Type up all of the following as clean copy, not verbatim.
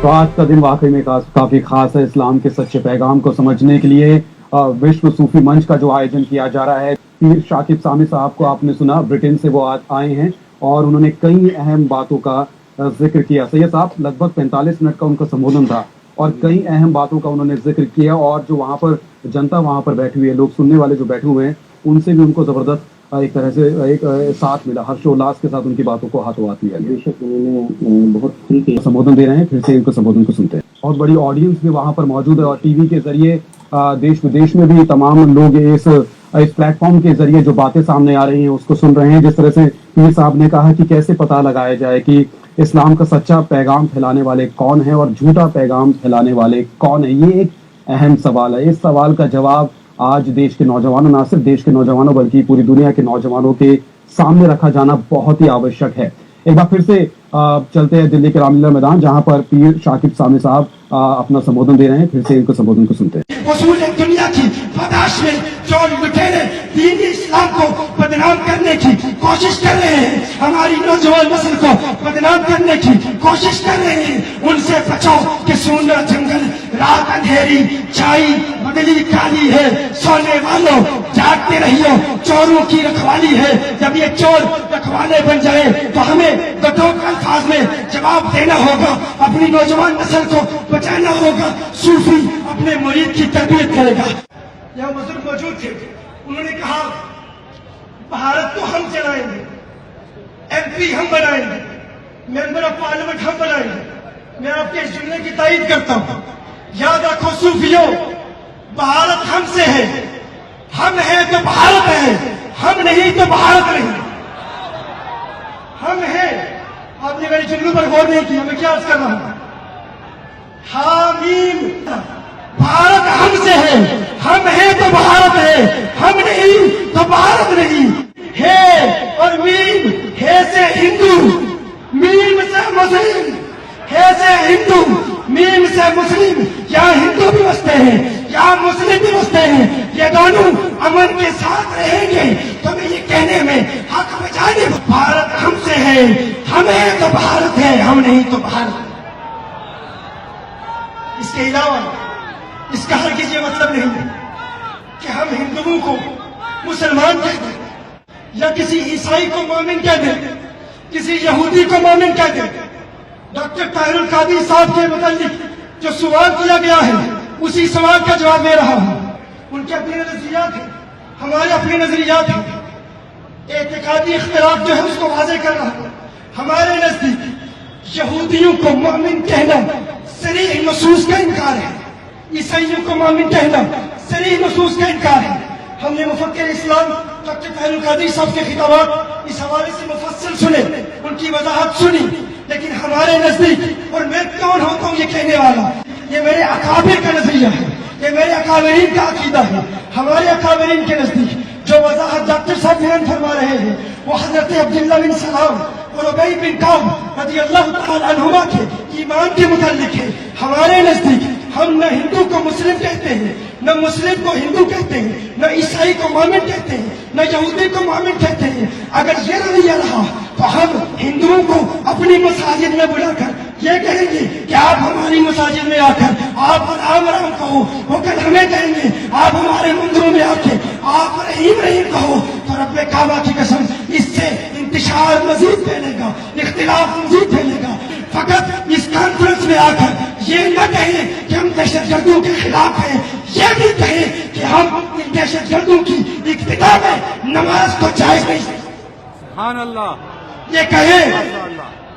तो आज का दिन वाकई में काफी खास है। इस्लाम के सच्चे पैगाम को समझने के लिए विश्व सूफी मंच का जो आयोजन किया जा रहा है। पीर शाकिब सामी साहब को आपने सुना, ब्रिटेन से वो आए हैं और उन्होंने कई अहम बातों का जिक्र किया। सैयद साहब, लगभग 45 मिनट का उनका संबोधन था और कई अहम बातों का उन्होंने जिक्र किया और जो वहाँ पर जनता वहाँ पर बैठी हुई है, लोग सुनने वाले जो बैठे हुए हैं, उनसे भी उनको जबरदस्त एक तरह से एक साथ मिला, हर्षोल्लास के साथ उनकी बातों को हाथों हाथ लिया। बेशक उन्होंने बहुत खुल के संबोधन दे रहे हैं, फिर से उनके संबोधन को सुनते हैं। बहुत बड़ी ऑडियंस भी वहाँ पर मौजूद है और टीवी के जरिए देश विदेश में भी तमाम लोग इस प्लेटफॉर्म के जरिए जो बातें सामने आ रही हैं उसको सुन रहे हैं। जिस तरह से पीर साहब ने कहा कि कैसे पता लगाया जाए कि इस्लाम का सच्चा पैगाम फैलाने वाले कौन है और झूठा पैगाम फैलाने वाले कौन है, ये एक अहम सवाल है। इस सवाल का जवाब आज देश के नौजवानों, ना सिर्फ देश के नौजवानों बल्कि पूरी दुनिया के नौजवानों के सामने रखा जाना बहुत ही आवश्यक है। एक बार फिर से चलते हैं दिल्ली के रामलीला मैदान, जहां पर पीर शाकिब सामी साहब अपना संबोधन दे रहे हैं। फिर से इनके संबोधन को सुनते हैं। दुनिया की बर्दाश्त में जो लुटेरे दीन इस्लाम को बदनाम करने की कोशिश कर रहे हैं, हमारी नौजवान नस्ल को बदनाम करने की कोशिश कर रहे हैं, उनसे बचाओ कि सोना जंगल, रात अंधेरी, चाई बदली काली है, सोने वालों जागते रहियो, चोरों की रखवाली है। जब ये चोर रखवाले बन जाए तो हमें कठोर अल्फाज में जवाब देना होगा, अपनी नौजवान नस्ल को बचाना होगा। सूफी अपने मुरीद की तरबियत करेगा। यहाँ बुजुर्ग मौजूद थे, उन्होंने कहा भारत को हम चलाएंगे, एमपी हम बनाएंगे, मेंबर ऑफ पार्लियामेंट हम बनाएंगे। मैं आपके इस जुमले की तायीद करता हूँ। याद रखो सूफियों, भारत हमसे है, हम हैं तो भारत है, हम नहीं तो भारत नहीं। हम हैं। आपने मेरे जुमलों पर गौर नहीं किया, मैं क्या अर्ज कर रहा हूं? हामीम, भारत हमसे है, हम हैं तो भारत है, हम नहीं तो भारत नहीं। है और मीम, है से हिंदू, मीम से मुस्लिम, है से हिंदू, मीम से मुस्लिम। यहाँ हिंदू भी बसते हैं, यहाँ मुस्लिम भी बसते हैं, ये दोनों अमन के साथ रहेंगे। तो मैं ये कहने में हक बचाने, भारत हमसे है, हम हैं तो भारत है, हम नहीं तो भारत। इसके अलावा इसका हरगिज़ ये मतलब नहीं है कि हम हिंदुओं को मुसलमान कह दें या किसी ईसाई को मोमिन कह दें, किसी यहूदी को मोमिन कह दें। डॉक्टर ताहिरुल कादी साहब के मुतालिक जो सवाल किया गया है, उसी सवाल का जवाब दे रहा हूं। उनके अपने नजरियात हैं, हमारे अपने नजरियात हैं। एतकादी इख्तिलाफ जो है उसको वाज़ेह कर रहा हूं। हमारे नजदीक यहूदियों को मोमिन कहना सरीह नसूस का इनकार है, ईसाइयों को मोमिन कहना सरीह नसूस का इनकार है। हमने मुफक्किर इस्लाम डॉक्टर ताहिरुल कादी साहब के खिताबात इस हवाले से मुफस्सल सुने, उनकी वजाहत सुनी, लेकिन हमारे नजदीक, और मैं कौन होता हूँ ये कहने वाला, ये मेरे अकाबिर का नजरिया है, ये मेरे अकाबरीन का अकीदा है। हमारे अकाबरीन के नजदीक जो वजाहत डॉक्टर साहब बयान फरमा रहे हैं वो हजरत अब्दुल्लाह बिन सलाम और उबई बिन काब रज़ियल्लाहु तआला अन्हुमा के ईमान के मुताल्लिक है। हमारे नजदीक हम न हिंदू को मुस्लिम कहते हैं, न मुस्लिम को हिंदू कहते हैं, न ईसाई को मोमिन कहते हैं, न यहूदी को मोमिन कहते हैं। अगर ये रवैया रहा तो हम हिंदुओं को अपनी मसाजिद में बुलाकर ये कहेंगे कि आप हमारी मसाजिद में आकर आप राम राम कहो, वो कल हमें कहेंगे आप हमारे मंदिरों में आके आप रहीम रहीम कहो। तो रब्बे काबा की कसम, इससे इंतशार मजीद फैलेगा, इख्तिलाफ मजीद फैलेगा। फकत इस कॉन्फ्रेंस में आकर ये न कहें कि हम दहशतगर्दों के खिलाफ हैं, ये भी कहें कि हम इन दहशतगर्दों की इक्तिदा में नमाज को जायज नहीं। सुभान अल्लाह। ये कहें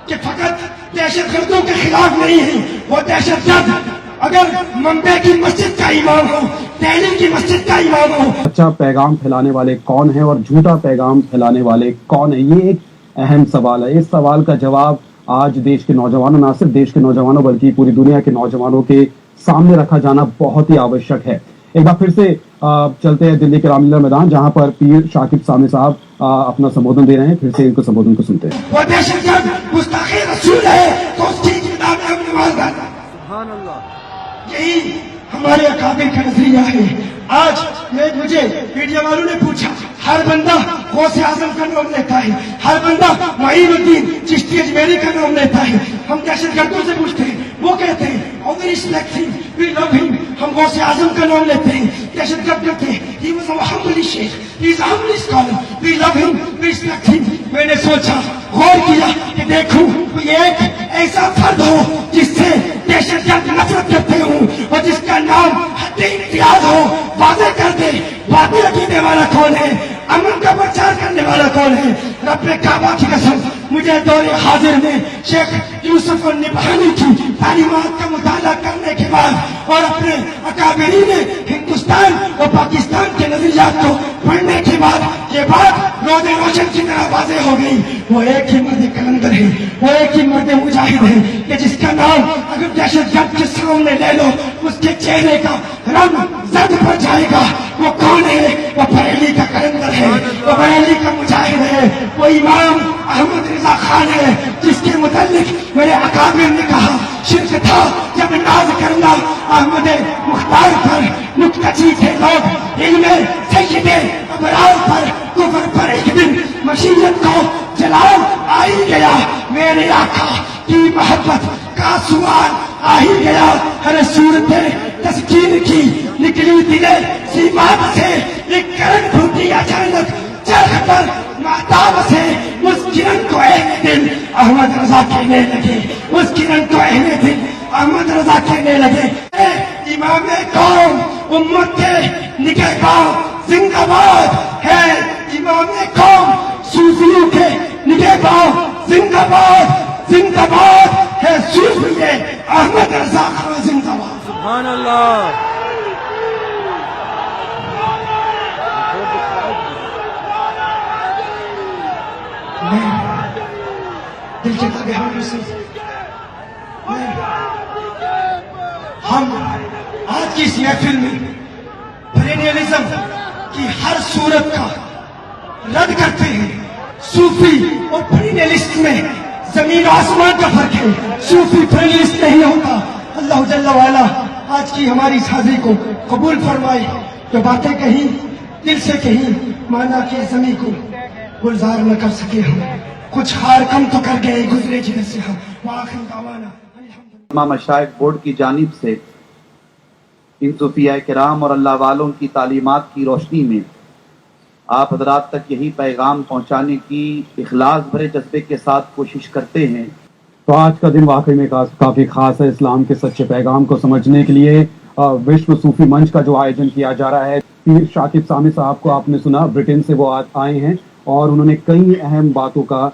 कि फकत दहशतगर्दों के खिलाफ नहीं है, वो दहशतगर्द अगर मुंबई की मस्जिद का इमाम हो, दिल्ली की मस्जिद का इमाम हो। अच्छा पैगाम फैलाने वाले कौन है और झूठा पैगाम फैलाने वाले कौन है, ये एक अहम सवाल है। इस सवाल का जवाब आज देश के नौजवानों, ना सिर्फ देश के नौजवानों बल्कि पूरी दुनिया के नौजवानों के सामने रखा जाना बहुत ही आवश्यक है। एक बार फिर से चलते हैं दिल्ली के रामलीला मैदान, जहां पर पीर शाकिब सामी साहब अपना संबोधन दे रहे हैं। फिर से इनके संबोधन को सुनते हैं। वो दहशतगर्द गुस्ताखे रसूल है तो उसकी किताब में हम नमाज गाना। सुभान अल्लाह। यही हमारे अकाबिर का नजरिया है। आज मुझे मीडिया वालों ने पूछा, हर बंदा गौसे आजम का नाम लेता है, हर बंदा मोइनुद्दीन चिश्ती अजमेरी का नाम लेता है। हम दहशतगर्दों से पूछते हैं, वो कहते respect him, we love him. ہم غوث اعظم کا نام لیتے ہیں, دہشت گرد کرتے ہیں. He was a humble sheikh, he is a humble scholar. We love him, we respect him. میں نے سوچا, غور کیا کہ دیکھوں کوئی ایک ایسا فرد ہو جس سے دہشت گرد نفرت کرتے ہوں اور جس کا نام حد امتیاز ہو, واضح کر دے باطل عقیدے والا کون ہے, امن کا پرچار کرنے والا کون ہے. رب کعبہ کی قسم, مجھے دور حاضر میں شیخ یوسف النبہانی کی تعلیمات کا مطالعہ کرنے کے بعد اور اپنے اکابرین ہندوستان اور پاکستان کے نظریات کو پڑھنے کے بعد یہ بات روز روشن کی طرح واضح ہو گئی. وہ ایک ہی مرد کلندر ہے, وہ ایک ہی مرد مجاہد ہے کہ جس کا نام اگر دہشت گرد کے سامنے لے لو اس کے چہرے کا رنگ زرد پڑ جائے گا. وہ کون ہے؟ وہ بریلی کا کلندر ہے, وہ بریلی کا مجاہد ہے, وہ امام احمد رضا خان ہے جس کے متعلق میرے اکابر نے کہا شرک تھا جب ناز کرنا احمد مختار پر, نکتچی تھے لوگ علم سید ابرار پر, کفر پر ایک دن مشیت کو جلال آ ہی گیا. میرے آقا کی محبت کا سوال آ ہی گیا. ہر صورت تسکین کی نکلی دلے سیماب سے ایک کرن پھوٹی اچانک چرخ پر مہتاب سے. اس کرن کو اہل دل احمد رضا کہنے لگے, اس کرن کو اہل دل احمد رضا کہنے لگے. اے امام قوم, امت کے نگہبان زندہ باد ہے. امام قوم, صوفیوں کے نگہبان زندہ باد, زندہ باد ہے صوفی احمد رضا خان زندہ باد. سبحان اللہ. دل کے گہرائیوں سے ہم آج کی اس محفل میں پرینیلزم کی ہر صورت کا رد کرتے ہیں. صوفی اور پرینیلسٹ میں زمین آسمان کا فرق ہے. صوفی پرینیلسٹ نہیں ہوتا. اللہ جل وعلا آج کی ہماری حاضری کو قبول فرمائے. جو باتیں کہیں دل سے کہیں, مانا کہ زمین کو گلزار نہ کر سکے ہم, کچھ ہار کم تو کر گئے گزرے جدھر سے ہم. وآخر دعوانا امام مشائخ بورڈ کی جانب سے ان صوفیاء کرام اور اللہ والوں کی تعلیمات کی روشنی میں آپ حضرات تک یہی پیغام پہنچانے کی اخلاص بھرے جذبے کے ساتھ کوشش کرتے ہیں. تو آج کا دن واقعی میں کافی خاص ہے. اسلام کے سچے پیغام کو سمجھنے کے لیے وشو صوفی منچ کا جو آیوجن کیا جا رہا ہے. پیر شاکب سامع صاحب کو آپ نے سنا, برٹن سے وہ آئے ہیں اور انہوں نے کئی اہم باتوں کا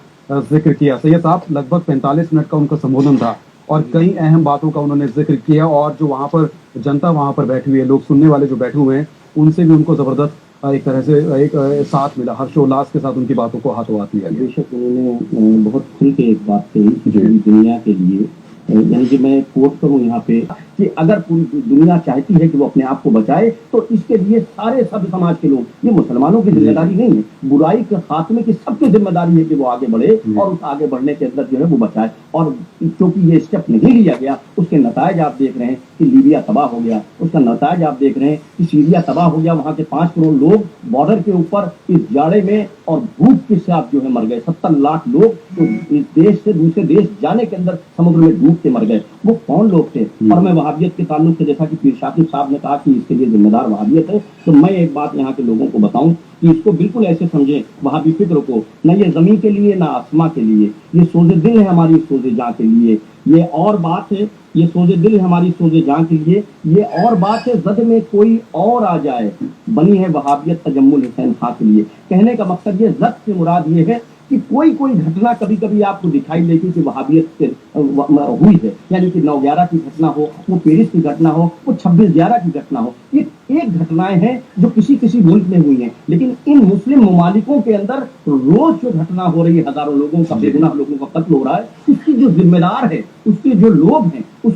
ذکر کیا. سید صاحب لگ بھگ 45 منٹ کا ان کا سمبودھن تھا اور کئی اہم باتوں کا انہوں نے ذکر کیا, اور جو وہاں پر جنتا وہاں پر بیٹھی ہوئی ہے, لوگ سننے والے جو بیٹھے ہوئے ہیں, ان سے بھی ان کو زبردست ایک طرح سے ایک ساتھ ملا, ہرش و الاس کے ساتھ ان کی باتوں کو ہاتھوں ہاتھ لیا. بے شک انہوں نے بہت کھل کے ایک بات کہی پوری دنیا کے لیے, یعنی کہ میں کوٹ کروں یہاں پہ کہ اگر پوری دنیا چاہتی ہے کہ وہ اپنے آپ کو بچائے تو اس کے لیے سارے سب سماج کے لوگ, یہ مسلمانوں کی ذمہ داری نہیں ہے, برائی کے خاتمے کی سب کی ذمہ داری ہے کہ وہ آگے بڑھے اور اس آگے بڑھنے کے اندر جو ہے وہ بچائے. اور کیونکہ یہ اسٹیپ نہیں لیا گیا, اس کے نتائج آپ دیکھ رہے ہیں کہ لیبیا تباہ ہو گیا, اس کا نتائج آپ دیکھ رہے ہیں کہ سیریا تباہ ہو گیا, وہاں کے 5 کروڑ لوگ بارڈر کے اوپر اس جاڑے میں اور بھوک کے ساتھ جو ہے مر گئے. 70 لاکھ لوگ اس دیش سے دوسرے دیش جانے کے اندر سمندر میں ڈوب کے مر گئے. وہ کون لوگ تھے؟ اور میں وہابیت کے تعلق سے, جیسا کہ پیر شاکب صاحب نے کہا کہ اس کے لیے ذمہ دار وہابیت ہے, تو میں ایک بات یہاں کے لوگوں کو بتاؤں کہ اس کو بالکل ایسے سمجھیں وہابی فکر کو, نہ یہ زمین کے لیے نہ آسماں کے لیے, یہ سوز دل ہے ہماری سوز جاں کے لیے. یہ اور بات ہے, یہ سوز دل ہے ہماری سوز جاں کے لیے. یہ اور بات ہے زد میں کوئی اور آ جائے, بنی ہے وہابیت تجمل حسین خان کے لیے. کہنے کا مقصد یہ زد سے مراد یہ ہے کہ کوئی گھٹنا کبھی کبھی آپ کو دکھائی دے گی کہ وہابیت ہوئی ہے, یعنی کہ 9/11 کی گھٹنا ہو, وہ پیرس کی گھٹنا ہو, وہ 26/11 کی گھٹنا ہو, یہ ایک گھٹنائیں ہیں جو کسی ملک میں ہوئی ہیں. لیکن ان مسلم ممالکوں کے اندر روز جو گھٹنا ہو رہی ہے, ہزاروں لوگوں کا, بے گناہ لوگوں کا قتل ہو رہا ہے, اس کی جو ذمہ دار ہے, اس کے جو لوگ ہیں, اس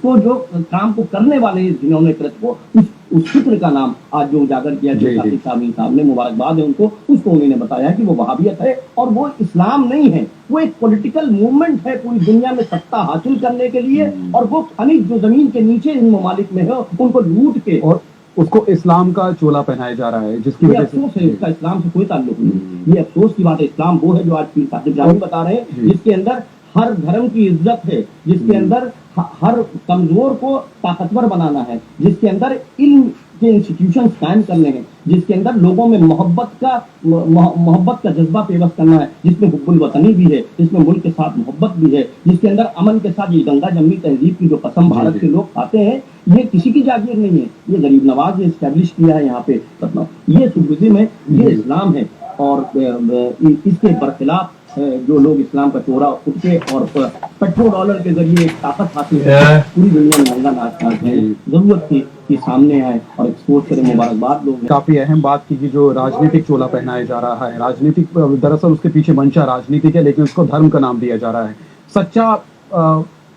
کو جو کام کو کرنے والے ہیں, جنہوں نے اس فکر کا نام آج جو اجاگر کیا صاحب نے, مبارکباد ہے ان کو, اس کو انہوں نے بتایا کہ وہ وہابیت ہے اور وہ اسلام نہیں ہے, وہ ایک پولیٹیکل موومنٹ ہے پوری دنیا میں ستا حاصل کرنے کے لیے, اور وہ خنیج جو زمین کے نیچے ان ممالک میں ہے ان کو لوٹ کے اور اس کو اسلام کا چولا پہنایا جا رہا ہے, جس کی وجہ سے افسوس ہے, اس کا اسلام سے کوئی تعلق نہیں. یہ افسوس کی بات ہے. اسلام وہ ہے جو آج پیر صاحب جانی بتا رہے ہیں, جس کے اندر हर धर्म की इज्जत है, जिसके अंदर हर कमजोर को ताकतवर बनाना है, जिसके अंदर इल्म के इंस्टीट्यूशंस कायम करने हैं, जिसके अंदर लोगों में मोहब्बत का जज्बा पेवस्त करना है, जिसमें हुब्बुल वतनी भी है, जिसमें मुल्क के साथ मोहब्बत भी है, जिसके अंदर अमन के साथ ये गंगा जमनी तहजीब की जो कसम भारत के लोग खाते हैं, ये किसी की जागीर नहीं है, ये गरीब नवाज ने एस्टैब्लिश किया है यहाँ पे। ये सुफिज्म है, ये इस्लाम है, और इसके बरखिलाफ जो लोग इस्लाम का चोरा उठ के और पेट्रोल डॉलर के जरिए एक ताकत हासिल है, पूरी दुनिया में महंगा नाच है, जरूरत थी कि सामने आए और एक्सपोर्ट करें। मुबारकबाद लोग। काफी अहम बात की जो राजनीतिक चोला पहनाया जा रहा है, राजनीतिक, दरअसल उसके पीछे मंशा राजनीतिक है, लेकिन उसको धर्म का नाम दिया जा रहा है। सच्चा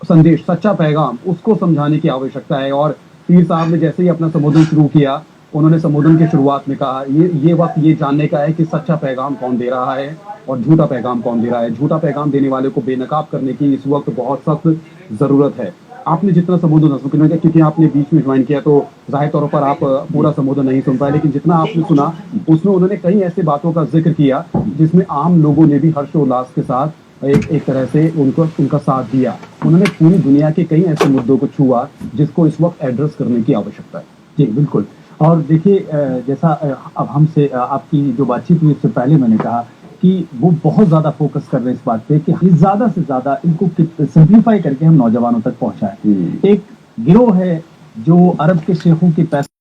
संदेश, सच्चा पैगाम, उसको समझाने की आवश्यकता है। और पीर साहब ने जैसे ही अपना संबोधन शुरू किया, उन्होंने संबोधन की शुरुआत में कहा ये वक्त ये जानने का है कि सच्चा पैगाम कौन दे रहा है और झूठा पैगाम कौन दे रहा है। झूठा पैगाम देने वाले को बेनकाब करने की इस वक्त बहुत सख्त जरूरत है। आपने जितना संबोधन सुना, क्योंकि आपने बीच में ज्वाइन किया तो जाहिर तौर पर आप पूरा संबोधन नहीं सुन पाए, लेकिन जितना आपने सुना उसमें उन्होंने कई ऐसे बातों का जिक्र किया जिसमें आम लोगों ने भी हर्षोल्लास के साथ एक तरह से उनका साथ दिया। उन्होंने पूरी दुनिया के कई ऐसे मुद्दों को छुआ जिसको इस वक्त एड्रेस करने की आवश्यकता है। जी बिल्कुल। और देखिए, जैसा अब हमसे आपकी जो बातचीत हुई इससे पहले मैंने कहा कि वो बहुत ज़्यादा फोकस कर रहे हैं इस बात पे कि ज़्यादा से ज़्यादा इनको सिंप्लीफाई करके हम नौजवानों तक पहुंचाएं। एक गिरोह है जो अरब के शेखों के पैसे